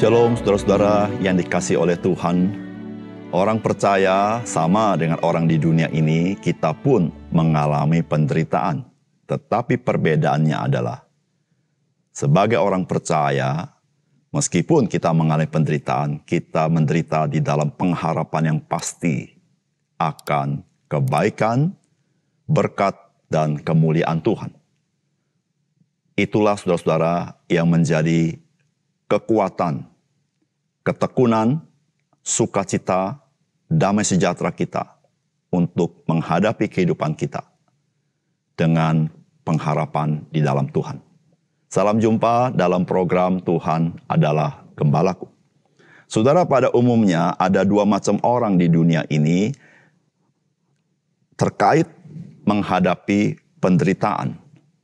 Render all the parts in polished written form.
Shalom saudara-saudara yang dikasihi oleh Tuhan. Orang percaya sama dengan orang di dunia ini, kita pun mengalami penderitaan. Tetapi perbedaannya adalah, sebagai orang percaya, meskipun kita mengalami penderitaan, kita menderita di dalam pengharapan yang pasti akan kebaikan, berkat, dan kemuliaan Tuhan. Itulah saudara-saudara yang menjadi kekuatan, ketekunan, sukacita, damai sejahtera kita untuk menghadapi kehidupan kita dengan pengharapan di dalam Tuhan. Salam jumpa dalam program Tuhan adalah Gembalaku. Saudara, pada umumnya ada dua macam orang di dunia ini terkait menghadapi penderitaan.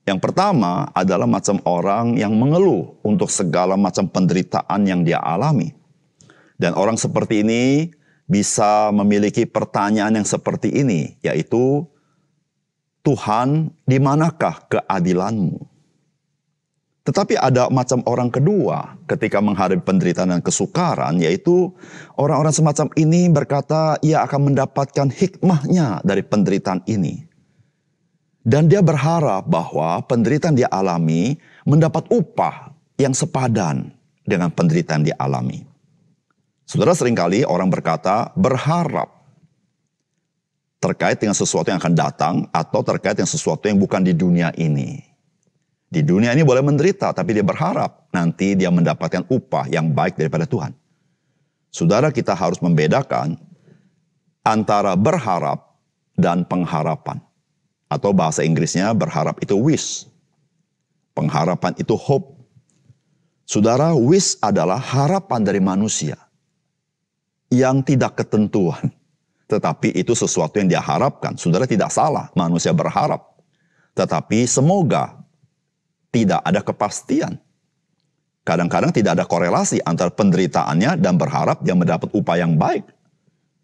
Yang pertama adalah macam orang yang mengeluh untuk segala macam penderitaan yang dia alami. Dan orang seperti ini bisa memiliki pertanyaan yang seperti ini, yaitu, Tuhan, di manakah keadilan-Mu? Tetapi ada macam orang kedua ketika menghadapi penderitaan dan kesukaran, yaitu orang-orang semacam ini berkata ia akan mendapatkan hikmahnya dari penderitaan ini. Dan dia berharap bahwa penderitaan dia alami mendapat upah yang sepadan dengan penderitaan dia alami. Saudara, seringkali orang berkata berharap terkait dengan sesuatu yang akan datang atau terkait dengan sesuatu yang bukan di dunia ini. Di dunia ini boleh menderita, tapi dia berharap nanti dia mendapatkan upah yang baik daripada Tuhan. Saudara, kita harus membedakan antara berharap dan pengharapan. Atau bahasa Inggrisnya berharap itu wish. Pengharapan itu hope. Saudara, wish adalah harapan dari manusia yang tidak ketentuan. Tetapi itu sesuatu yang dia harapkan. Saudara, tidak salah, manusia berharap. Tetapi semoga tidak ada kepastian. Kadang-kadang tidak ada korelasi antara penderitaannya dan berharap dia mendapat upah yang baik.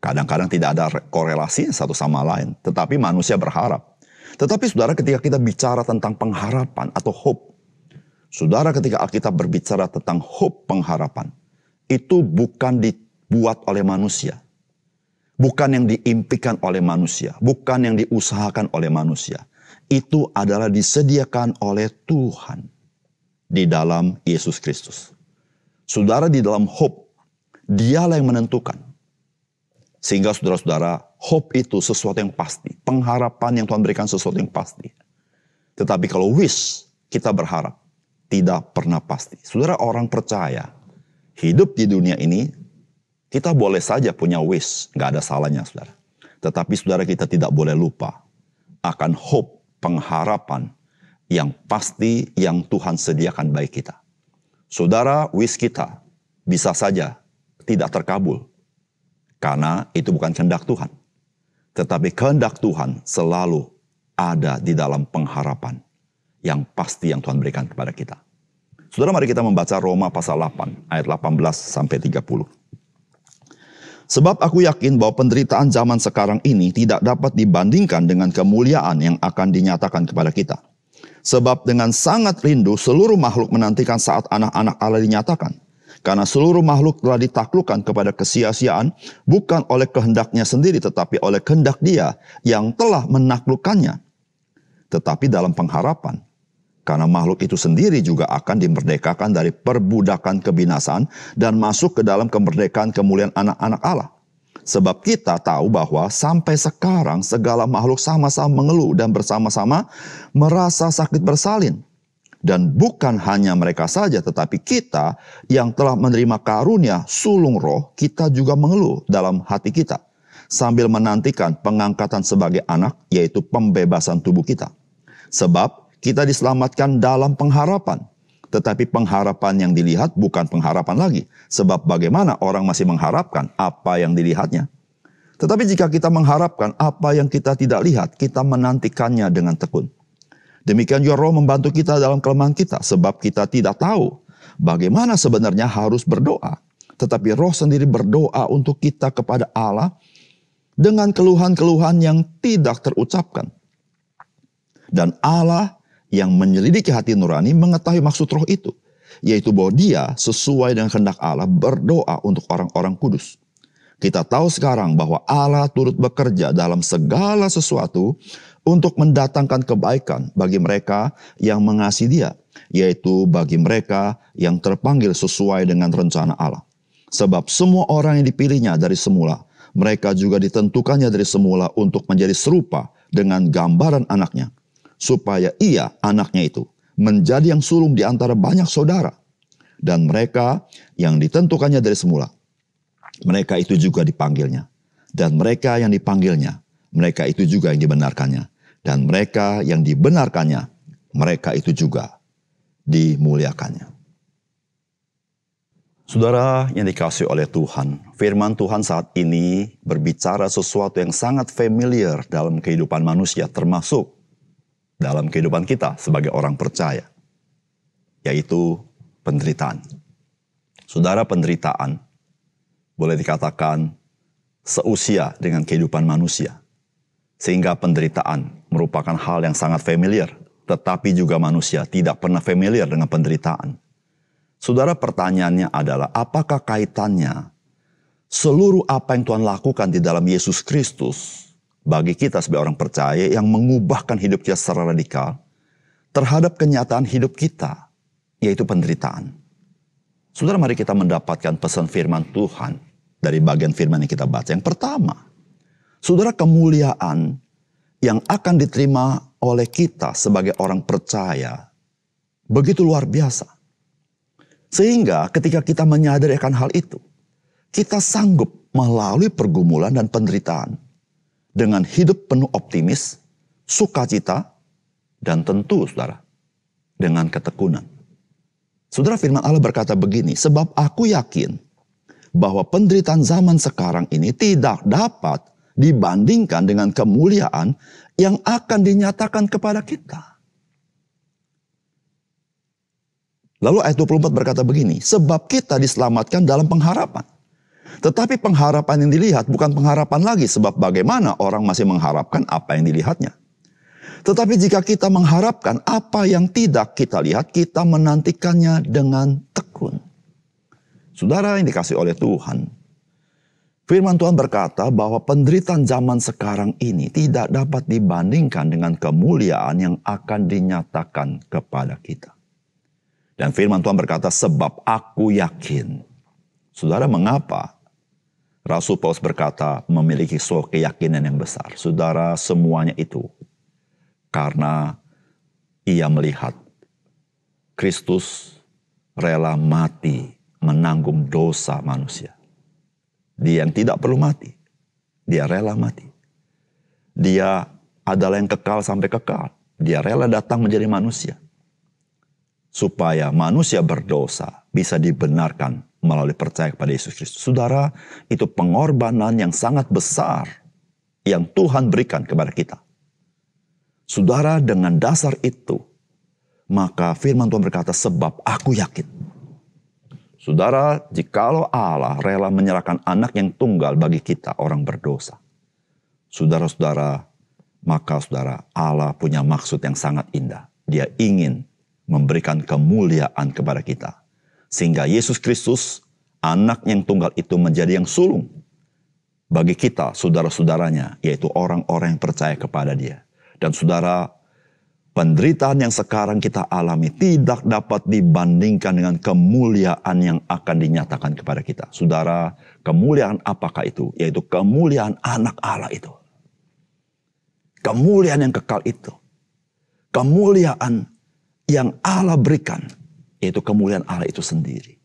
Kadang-kadang tidak ada korelasi satu sama lain. Tetapi manusia berharap. Tetapi saudara, ketika kita bicara tentang pengharapan atau hope, saudara, ketika Alkitab berbicara tentang hope, pengharapan, itu bukan dibuat oleh manusia. Bukan yang diimpikan oleh manusia. Bukan yang diusahakan oleh manusia. Itu adalah disediakan oleh Tuhan di dalam Yesus Kristus. Saudara, di dalam hope, Dialah yang menentukan. Sehingga saudara-saudara, hope itu sesuatu yang pasti. Pengharapan yang Tuhan berikan sesuatu yang pasti. Tetapi kalau wish, kita berharap, tidak pernah pasti. Saudara, orang percaya, hidup di dunia ini, kita boleh saja punya wish. Nggak ada salahnya, saudara. Tetapi saudara, kita tidak boleh lupa akan hope, pengharapan yang pasti yang Tuhan sediakan bagi kita. Saudara, wish kita bisa saja tidak terkabul. Karena itu bukan kehendak Tuhan. Tetapi kehendak Tuhan selalu ada di dalam pengharapan yang pasti yang Tuhan berikan kepada kita. Saudara, mari kita membaca Roma pasal 8 ayat 18-30. Sebab aku yakin bahwa penderitaan zaman sekarang ini tidak dapat dibandingkan dengan kemuliaan yang akan dinyatakan kepada kita. Sebab dengan sangat rindu seluruh makhluk menantikan saat anak-anak Allah dinyatakan. Karena seluruh makhluk telah ditaklukkan kepada kesia-siaan, bukan oleh kehendaknya sendiri, tetapi oleh kehendak Dia yang telah menaklukkannya. Tetapi dalam pengharapan, karena makhluk itu sendiri juga akan dimerdekakan dari perbudakan kebinasaan dan masuk ke dalam kemerdekaan kemuliaan anak-anak Allah. Sebab kita tahu bahwa sampai sekarang segala makhluk sama-sama mengeluh dan bersama-sama merasa sakit bersalin. Dan bukan hanya mereka saja, tetapi kita yang telah menerima karunia sulung roh, kita juga mengeluh dalam hati kita. Sambil menantikan pengangkatan sebagai anak, yaitu pembebasan tubuh kita. Sebab kita diselamatkan dalam pengharapan. Tetapi pengharapan yang dilihat bukan pengharapan lagi. Sebab bagaimana orang masih mengharapkan apa yang dilihatnya. Tetapi jika kita mengharapkan apa yang kita tidak lihat, kita menantikannya dengan tekun. Demikian juga Roh membantu kita dalam kelemahan kita, sebab kita tidak tahu bagaimana sebenarnya harus berdoa. Tetapi Roh sendiri berdoa untuk kita kepada Allah dengan keluhan-keluhan yang tidak terucapkan. Dan Allah yang menyelidiki hati nurani mengetahui maksud Roh itu. yaitu bahwa dia sesuai dengan kehendak Allah berdoa untuk orang-orang kudus. Kita tahu sekarang bahwa Allah turut bekerja dalam segala sesuatu untuk mendatangkan kebaikan bagi mereka yang mengasihi Dia, yaitu bagi mereka yang terpanggil sesuai dengan rencana Allah. Sebab semua orang yang dipilihnya dari semula, mereka juga ditentukannya dari semula untuk menjadi serupa dengan gambaran anaknya, supaya ia, anaknya itu, menjadi yang sulung di antara banyak saudara. Dan mereka yang ditentukannya dari semula, mereka itu juga dipanggilnya. Dan mereka yang dipanggilnya, mereka itu juga yang dibenarkannya. Dan mereka yang dibenarkannya, mereka itu juga dimuliakannya. Saudara yang dikasihi oleh Tuhan, firman Tuhan saat ini berbicara sesuatu yang sangat familiar dalam kehidupan manusia, termasuk dalam kehidupan kita sebagai orang percaya, yaitu penderitaan. Saudara, penderitaan boleh dikatakan seusia dengan kehidupan manusia. Sehingga penderitaan merupakan hal yang sangat familiar. Tetapi juga manusia tidak pernah familiar dengan penderitaan. Saudara, pertanyaannya adalah apakah kaitannya seluruh apa yang Tuhan lakukan di dalam Yesus Kristus bagi kita sebagai orang percaya yang mengubahkan hidup kita secara radikal terhadap kenyataan hidup kita, yaitu penderitaan. Saudara, mari kita mendapatkan pesan firman Tuhan dari bagian firman yang kita baca. Yang pertama, saudara, kemuliaan yang akan diterima oleh kita sebagai orang percaya begitu luar biasa. Sehingga ketika kita menyadari akan hal itu, kita sanggup melalui pergumulan dan penderitaan dengan hidup penuh optimis, sukacita, dan tentu, saudara, dengan ketekunan. Saudara, firman Allah berkata begini, sebab aku yakin bahwa penderitaan zaman sekarang ini tidak dapat dibandingkan dengan kemuliaan yang akan dinyatakan kepada kita. Lalu ayat 24 berkata begini, sebab kita diselamatkan dalam pengharapan. Tetapi pengharapan yang dilihat bukan pengharapan lagi, sebab bagaimana orang masih mengharapkan apa yang dilihatnya. Tetapi jika kita mengharapkan apa yang tidak kita lihat, kita menantikannya dengan tekun. Saudara yang dikasihi oleh Tuhan, firman Tuhan berkata bahwa penderitaan zaman sekarang ini tidak dapat dibandingkan dengan kemuliaan yang akan dinyatakan kepada kita. Dan firman Tuhan berkata, sebab aku yakin. Saudara, mengapa Rasul Paulus berkata memiliki suatu keyakinan yang besar? Saudara, semuanya itu karena ia melihat Kristus rela mati menanggung dosa manusia. Dia yang tidak perlu mati, dia rela mati. Dia adalah yang kekal sampai kekal. Dia rela datang menjadi manusia. Supaya manusia berdosa bisa dibenarkan melalui percaya kepada Yesus Kristus. Saudara, itu pengorbanan yang sangat besar yang Tuhan berikan kepada kita. Saudara, dengan dasar itu, maka firman Tuhan berkata, sebab aku yakin. Saudara, jikalau Allah rela menyerahkan anak yang tunggal bagi kita, orang berdosa. Saudara-saudara, maka saudara, Allah punya maksud yang sangat indah. Dia ingin memberikan kemuliaan kepada kita. Sehingga Yesus Kristus, anak yang tunggal itu menjadi yang sulung bagi kita, saudara-saudaranya, yaitu orang-orang yang percaya kepada Dia. Dan saudara, penderitaan yang sekarang kita alami tidak dapat dibandingkan dengan kemuliaan yang akan dinyatakan kepada kita. Saudara, kemuliaan apakah itu? Yaitu kemuliaan anak Allah itu. Kemuliaan yang kekal itu. Kemuliaan yang Allah berikan, yaitu kemuliaan Allah itu sendiri.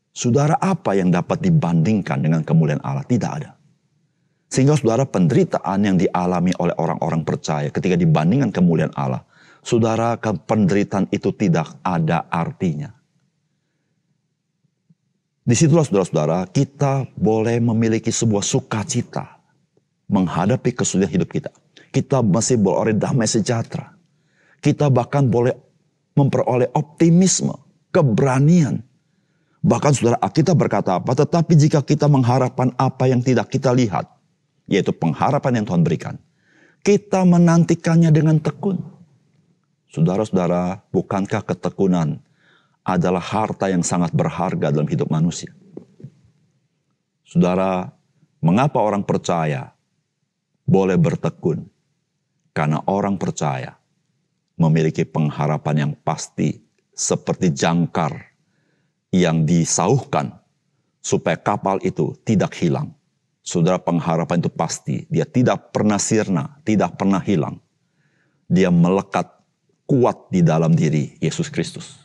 Saudara, apa yang dapat dibandingkan dengan kemuliaan Allah? Tidak ada. Sehingga saudara, penderitaan yang dialami oleh orang-orang percaya ketika dibandingkan kemuliaan Allah, saudara, penderitaan itu tidak ada artinya. Disitulah saudara-saudara, kita boleh memiliki sebuah sukacita menghadapi kesulitan hidup kita. Kita masih boleh damai sejahtera. Kita bahkan boleh memperoleh optimisme, keberanian. Bahkan saudara, kita berkata apa? Tetapi jika kita mengharapkan apa yang tidak kita lihat, yaitu pengharapan yang Tuhan berikan, kita menantikannya dengan tekun. Saudara-saudara, bukankah ketekunan adalah harta yang sangat berharga dalam hidup manusia. Saudara, mengapa orang percaya boleh bertekun? Karena orang percaya memiliki pengharapan yang pasti seperti jangkar yang disauhkan supaya kapal itu tidak hilang. Saudara, pengharapan itu pasti. Dia tidak pernah sirna, tidak pernah hilang. Dia melekat kuat di dalam diri Yesus Kristus.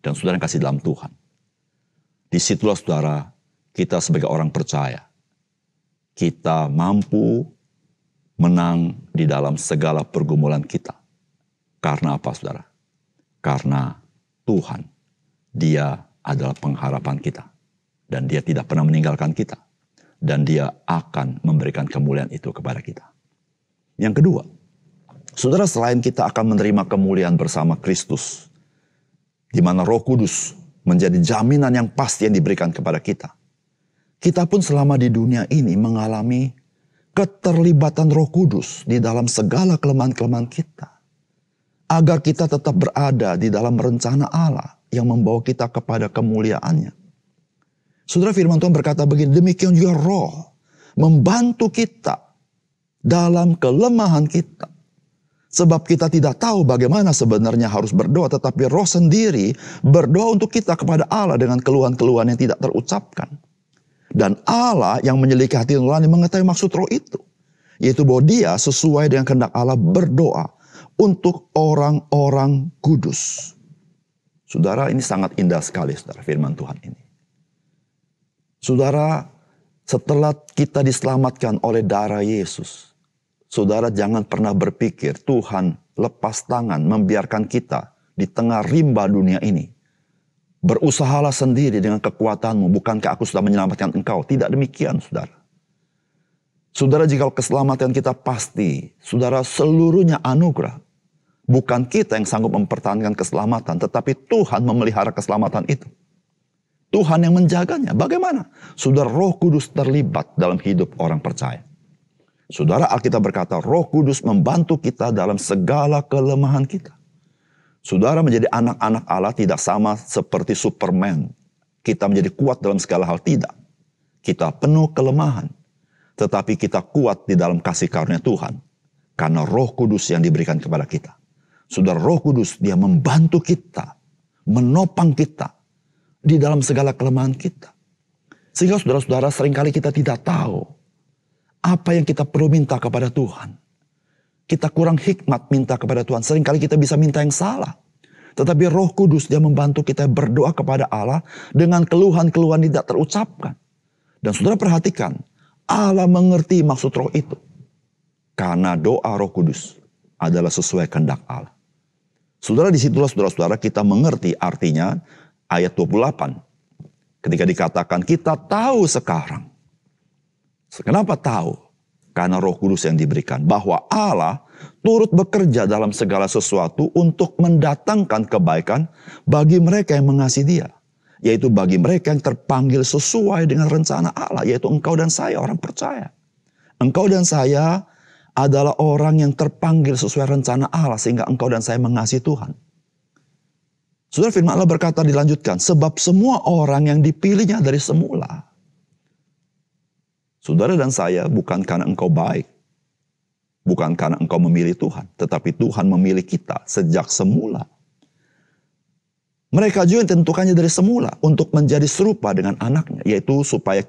Dan saudara yang kasih dalam Tuhan. Disitulah saudara, kita sebagai orang percaya, kita mampu menang di dalam segala pergumulan kita. Karena apa saudara? Karena Tuhan, Dia adalah pengharapan kita. Dan Dia tidak pernah meninggalkan kita. Dan Dia akan memberikan kemuliaan itu kepada kita. Yang kedua, saudara, selain kita akan menerima kemuliaan bersama Kristus, di mana Roh Kudus menjadi jaminan yang pasti yang diberikan kepada kita. Kita pun selama di dunia ini mengalami keterlibatan Roh Kudus di dalam segala kelemahan-kelemahan kita. Agar kita tetap berada di dalam rencana Allah yang membawa kita kepada kemuliaannya. Saudara, firman Tuhan berkata begini, demikian juga Roh membantu kita dalam kelemahan kita. Sebab kita tidak tahu bagaimana sebenarnya harus berdoa, tetapi Roh sendiri berdoa untuk kita kepada Allah dengan keluhan-keluhan yang tidak terucapkan. Dan Allah yang menyelidiki hati nurani mengetahui maksud Roh itu. Yaitu bahwa Dia sesuai dengan kehendak Allah berdoa untuk orang-orang kudus. Saudara, ini sangat indah sekali saudara firman Tuhan ini. Saudara, setelah kita diselamatkan oleh darah Yesus, saudara jangan pernah berpikir Tuhan lepas tangan membiarkan kita di tengah rimba dunia ini. Berusahalah sendiri dengan kekuatanmu, bukankah aku sudah menyelamatkan engkau? Tidak demikian saudara. Saudara, jika keselamatan kita pasti, saudara, seluruhnya anugerah. Bukan kita yang sanggup mempertahankan keselamatan, tetapi Tuhan memelihara keselamatan itu. Tuhan yang menjaganya. Bagaimana? Saudara, Roh Kudus terlibat dalam hidup orang percaya. Saudara, Alkitab berkata, Roh Kudus membantu kita dalam segala kelemahan kita. Saudara, menjadi anak-anak Allah tidak sama seperti Superman. Kita menjadi kuat dalam segala hal, tidak. Kita penuh kelemahan. Tetapi kita kuat di dalam kasih karunia Tuhan. Karena Roh Kudus yang diberikan kepada kita. Saudara, Roh Kudus Dia membantu kita. Menopang kita. Di dalam segala kelemahan kita. Sehingga saudara-saudara, seringkali kita tidak tahu apa yang kita perlu minta kepada Tuhan. Kita kurang hikmat minta kepada Tuhan. Seringkali kita bisa minta yang salah. Tetapi Roh Kudus Dia membantu kita berdoa kepada Allah dengan keluhan-keluhan tidak terucapkan. Dan saudara perhatikan, Allah mengerti maksud Roh itu. Karena doa Roh Kudus adalah sesuai kehendak Allah. Saudara, disitulah saudara-saudara kita mengerti artinya ayat 28. Ketika dikatakan kita tahu sekarang. Kenapa tahu? Karena Roh Kudus yang diberikan. Bahwa Allah turut bekerja dalam segala sesuatu untuk mendatangkan kebaikan bagi mereka yang mengasihi Dia. Yaitu bagi mereka yang terpanggil sesuai dengan rencana Allah. Yaitu engkau dan saya orang percaya. Engkau dan saya adalah orang yang terpanggil sesuai rencana Allah. Sehingga engkau dan saya mengasihi Tuhan. Saudara, firman Allah berkata dilanjutkan. Sebab semua orang yang dipilihnya dari semula. Saudara dan saya bukan karena engkau baik. Bukan karena engkau memilih Tuhan. Tetapi Tuhan memilih kita sejak semula. Mereka juga ditentukannya dari semula. Untuk menjadi serupa dengan anaknya. Yaitu supaya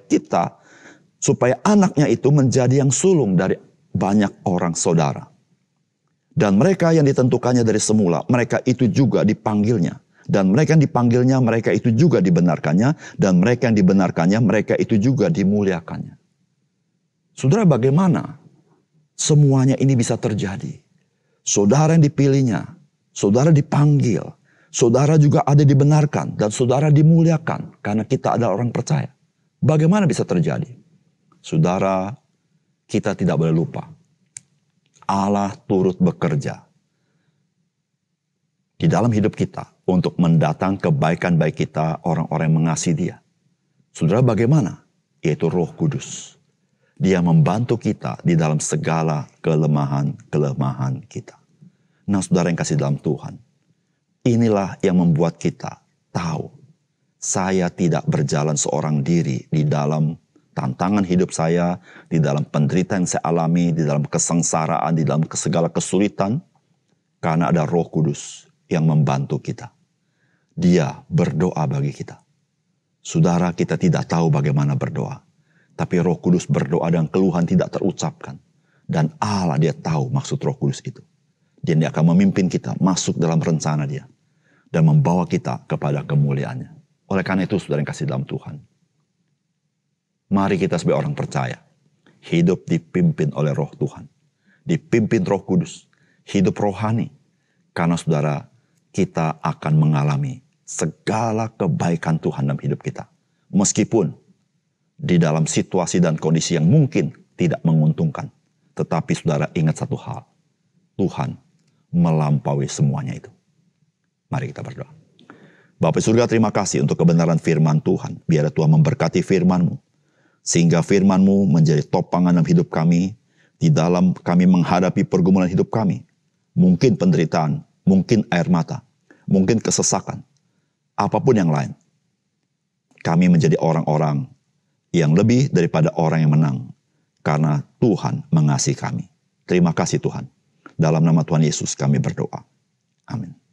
anaknya itu menjadi yang sulung dari banyak orang saudara. Dan mereka yang ditentukannya dari semula. Mereka itu juga dipanggilnya. Dan mereka yang dipanggilnya, mereka itu juga dibenarkannya. Dan mereka yang dibenarkannya, mereka itu juga dimuliakannya. Saudara, bagaimana semuanya ini bisa terjadi? Saudara yang dipilihnya, saudara dipanggil, saudara juga ada dibenarkan, dan saudara dimuliakan karena kita adalah orang percaya. Bagaimana bisa terjadi? Saudara, kita tidak boleh lupa. Allah turut bekerja di dalam hidup kita untuk mendatang kebaikan baik kita, orang-orang yang mengasihi Dia. Saudara, bagaimana? Yaitu Roh Kudus. Dia membantu kita di dalam segala kelemahan-kelemahan kita. Nah, saudara yang kasih dalam Tuhan, inilah yang membuat kita tahu saya tidak berjalan seorang diri di dalam tantangan hidup saya, di dalam penderitaan yang saya alami, di dalam kesengsaraan, di dalam segala kesulitan, karena ada Roh Kudus yang membantu kita. Dia berdoa bagi kita. Saudara, kita tidak tahu bagaimana berdoa, tapi Roh Kudus berdoa dan keluhan tidak terucapkan. Dan Allah, dia tahu maksud Roh Kudus itu. Dan dia akan memimpin kita masuk dalam rencana dia. Dan membawa kita kepada kemuliaannya. Oleh karena itu, saudara yang kasih dalam Tuhan, mari kita sebagai orang percaya, hidup dipimpin oleh Roh Tuhan. Dipimpin Roh Kudus, hidup rohani. Karena saudara, kita akan mengalami segala kebaikan Tuhan dalam hidup kita. Meskipun di dalam situasi dan kondisi yang mungkin tidak menguntungkan. Tetapi saudara ingat satu hal, Tuhan melampaui semuanya itu. Mari kita berdoa. Bapa surga, terima kasih untuk kebenaran firman Tuhan. Biar Tuhan memberkati firman-Mu. Sehingga firman-Mu menjadi topangan dalam hidup kami. Di dalam kami menghadapi pergumulan hidup kami. Mungkin penderitaan, mungkin air mata, mungkin kesesakan. Apapun yang lain. Kami menjadi orang-orang yang lebih daripada orang yang menang. Karena Tuhan mengasihi kami. Terima kasih Tuhan. Dalam nama Tuhan Yesus kami berdoa. Amin.